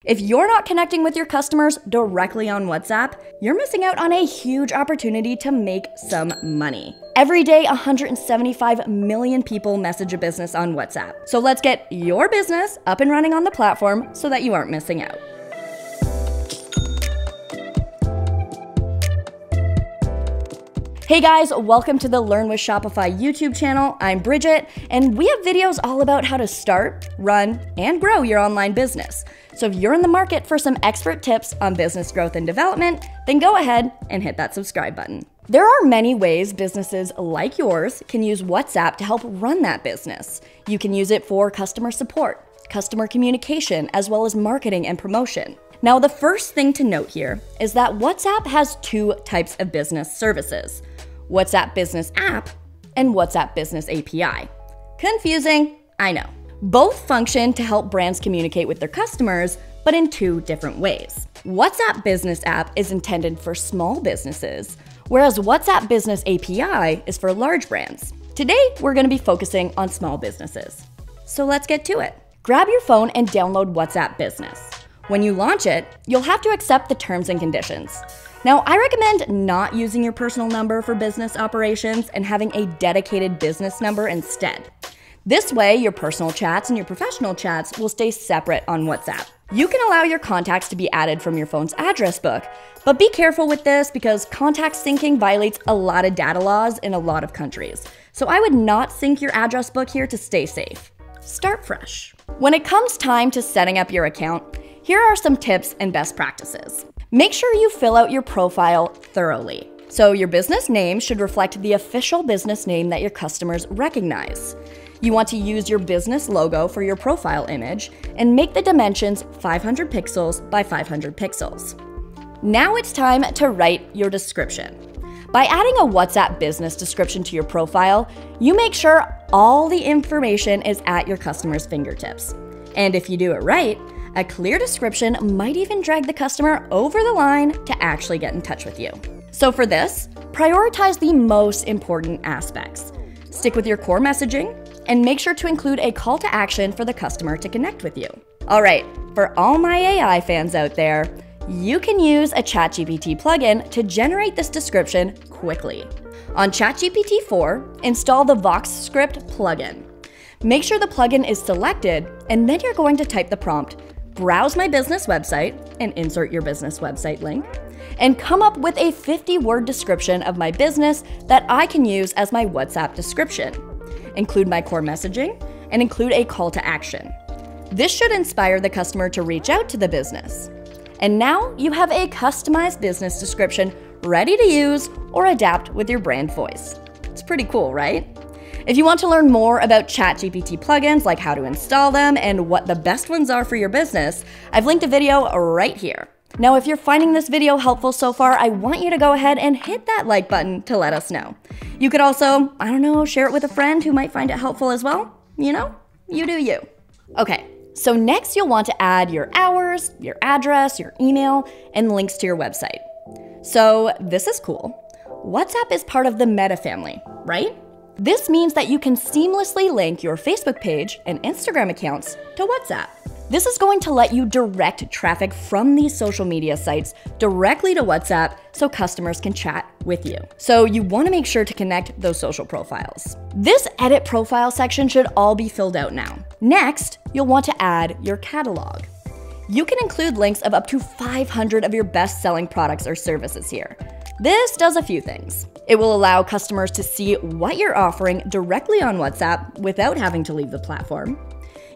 If you're not connecting with your customers directly on WhatsApp, you're missing out on a huge opportunity to make some money. Every day, 175 million people message a business on WhatsApp. So let's get your business up and running on the platform so that you aren't missing out. Hey guys, welcome to the Learn with Shopify YouTube channel. I'm Bridget, and we have videos all about how to start, run, and grow your online business. So if you're in the market for some expert tips on business growth and development, then go ahead and hit that subscribe button. There are many ways businesses like yours can use WhatsApp to help run that business. You can use it for customer support, customer communication, as well as marketing and promotion. Now, the first thing to note here is that WhatsApp has two types of business services: WhatsApp Business App and WhatsApp Business API. Confusing, I know. Both function to help brands communicate with their customers, but in two different ways. WhatsApp Business App is intended for small businesses, whereas WhatsApp Business API is for large brands. Today, we're going to be focusing on small businesses. So let's get to it. Grab your phone and download WhatsApp Business. When you launch it, you'll have to accept the terms and conditions. Now, I recommend not using your personal number for business operations and having a dedicated business number instead. This way, your personal chats and your professional chats will stay separate on WhatsApp. You can allow your contacts to be added from your phone's address book, but be careful with this because contact syncing violates a lot of data laws in a lot of countries. So I would not sync your address book here to stay safe. Start fresh. When it comes time to setting up your account, here are some tips and best practices. Make sure you fill out your profile thoroughly. So your business name should reflect the official business name that your customers recognize. You want to use your business logo for your profile image and make the dimensions 500 pixels by 500 pixels. Now it's time to write your description. By adding a WhatsApp business description to your profile, you make sure all the information is at your customer's fingertips. And if you do it right, a clear description might even drag the customer over the line to actually get in touch with you. So for this, prioritize the most important aspects. Stick with your core messaging and make sure to include a call to action for the customer to connect with you. All right, for all my AI fans out there, you can use a ChatGPT plugin to generate this description quickly. On ChatGPT 4, install the VoxScript plugin. Make sure the plugin is selected, and then you're going to type the prompt, browse my business website, and insert your business website link, and come up with a 50-word description of my business that I can use as my WhatsApp description. Include my core messaging, and include a call to action. This should inspire the customer to reach out to the business. And now you have a customized business description ready to use or adapt with your brand voice. It's pretty cool, right? If you want to learn more about ChatGPT plugins, like how to install them and what the best ones are for your business, I've linked a video right here. Now, if you're finding this video helpful so far, I want you to go ahead and hit that like button to let us know. You could also, share it with a friend who might find it helpful as well. You do you. Okay, so next you'll want to add your hours, your address, your email, and links to your website. So this is cool. WhatsApp is part of the Meta family, right? This means that you can seamlessly link your Facebook page and Instagram accounts to WhatsApp. This is going to let you direct traffic from these social media sites directly to WhatsApp so customers can chat with you. So you want to make sure to connect those social profiles. This edit profile section should all be filled out now. Next, you'll want to add your catalog. You can include links of up to 500 of your best-selling products or services here. This does a few things. It will allow customers to see what you're offering directly on WhatsApp without having to leave the platform.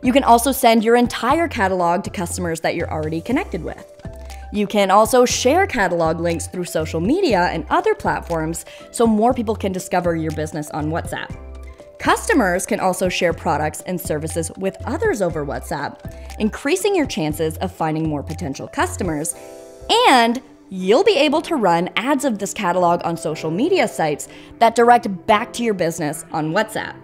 You can also send your entire catalog to customers that you're already connected with. You can also share catalog links through social media and other platforms so more people can discover your business on WhatsApp. Customers can also share products and services with others over WhatsApp, increasing your chances of finding more potential customers, and you'll be able to run ads of this catalog on social media sites that direct back to your business on WhatsApp.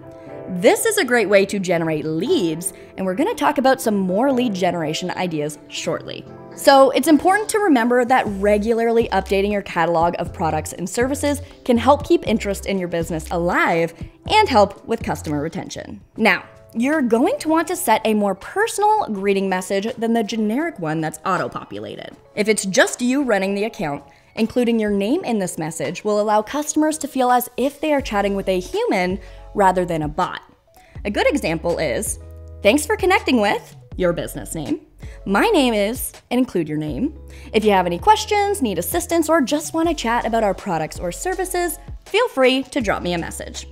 This is a great way to generate leads, and we're going to talk about some more lead generation ideas shortly. So it's important to remember that regularly updating your catalog of products and services can help keep interest in your business alive and help with customer retention. Now, you're going to want to set a more personal greeting message than the generic one that's auto-populated. If it's just you running the account, including your name in this message will allow customers to feel as if they are chatting with a human rather than a bot. A good example is, "Thanks for connecting with," your business name. "My name is," and include your name. "If you have any questions, need assistance, or just want to chat about our products or services, feel free to drop me a message."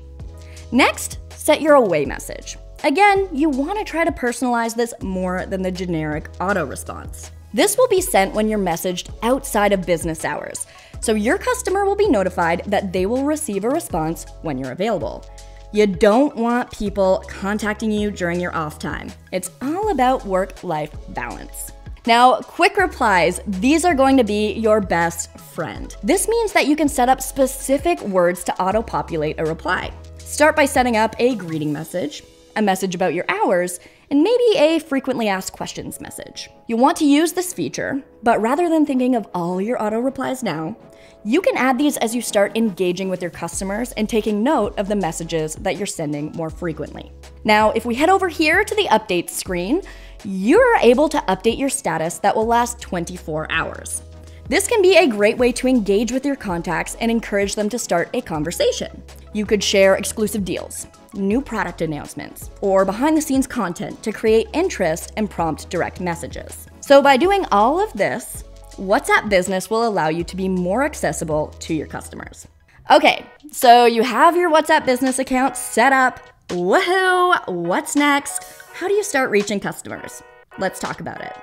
Next, set your away message. Again, you want to try to personalize this more than the generic auto response. This will be sent when you're messaged outside of business hours, so your customer will be notified that they will receive a response when you're available. You don't want people contacting you during your off time. It's all about work-life balance. Now, quick replies, these are going to be your best friend. This means that you can set up specific words to auto-populate a reply. Start by setting up a greeting message, a message about your hours, and maybe a frequently asked questions message. You'll want to use this feature, but rather than thinking of all your auto replies now, you can add these as you start engaging with your customers and taking note of the messages that you're sending more frequently. Now, if we head over here to the updates screen, you're able to update your status that will last 24 hours. This can be a great way to engage with your contacts and encourage them to start a conversation. You could share exclusive deals, new product announcements, or behind-the-scenes content to create interest and prompt direct messages. So by doing all of this, WhatsApp Business will allow you to be more accessible to your customers. Okay, so you have your WhatsApp Business account set up. Woohoo! What's next? How do you start reaching customers? Let's talk about it.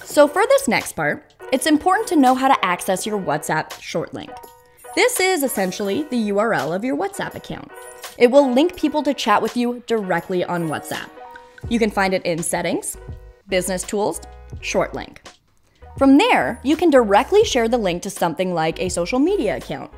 So for this next part, it's important to know how to access your WhatsApp short link. This is essentially the URL of your WhatsApp account. It will link people to chat with you directly on WhatsApp. You can find it in Settings, Business Tools, Short Link. From there, you can directly share the link to something like a social media account.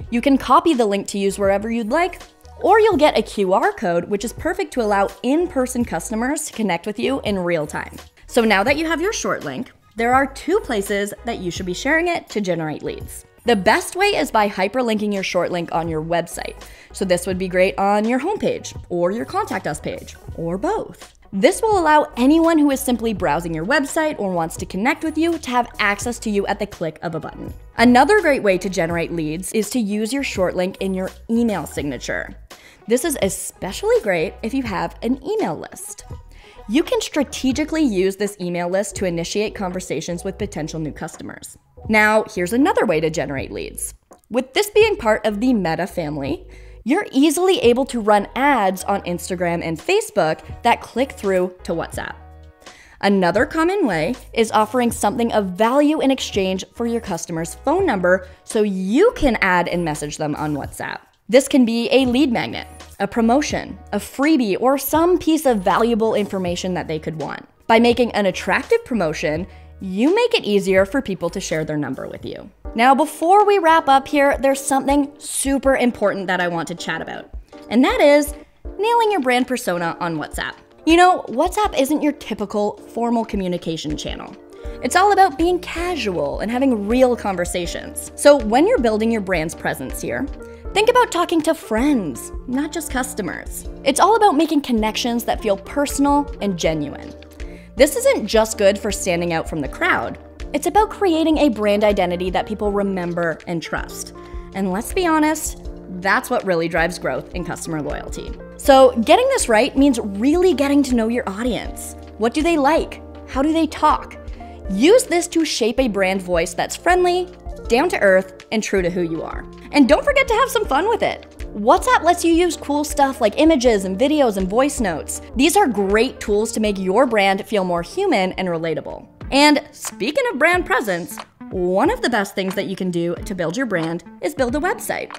You can copy the link to use wherever you'd like, or you'll get a QR code, which is perfect to allow in-person customers to connect with you in real time. So now that you have your short link, there are two places that you should be sharing it to generate leads. The best way is by hyperlinking your short link on your website. So this would be great on your homepage or your Contact Us page, or both. This will allow anyone who is simply browsing your website or wants to connect with you to have access to you at the click of a button. Another great way to generate leads is to use your short link in your email signature. This is especially great if you have an email list. You can strategically use this email list to initiate conversations with potential new customers. Now, here's another way to generate leads. With this being part of the Meta family, you're easily able to run ads on Instagram and Facebook that click through to WhatsApp. Another common way is offering something of value in exchange for your customer's phone number so you can add and message them on WhatsApp. This can be a lead magnet, a promotion, a freebie, or some piece of valuable information that they could want. By making an attractive promotion, you make it easier for people to share their number with you. Now, before we wrap up here, there's something super important that I want to chat about, and that is nailing your brand persona on WhatsApp. You know, WhatsApp isn't your typical formal communication channel. It's all about being casual and having real conversations. So when you're building your brand's presence here, think about talking to friends, not just customers. It's all about making connections that feel personal and genuine. This isn't just good for standing out from the crowd. It's about creating a brand identity that people remember and trust. And let's be honest, that's what really drives growth in customer loyalty. So getting this right means really getting to know your audience. What do they like? How do they talk? Use this to shape a brand voice that's friendly, down to earth, and true to who you are. And don't forget to have some fun with it. WhatsApp lets you use cool stuff like images and videos and voice notes. These are great tools to make your brand feel more human and relatable. And speaking of brand presence, one of the best things that you can do to build your brand is build a website.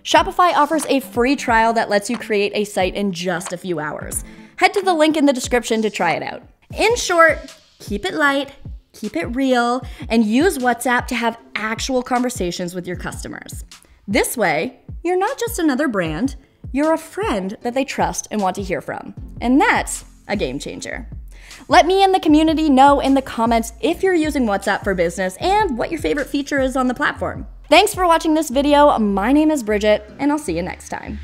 Shopify offers a free trial that lets you create a site in just a few hours. Head to the link in the description to try it out. In short, keep it light, keep it real, and use WhatsApp to have actual conversations with your customers. This way, you're not just another brand, you're a friend that they trust and want to hear from. And that's a game changer. Let me and the community know in the comments if you're using WhatsApp for business and what your favorite feature is on the platform. Thanks for watching this video. My name is Bridget, and I'll see you next time.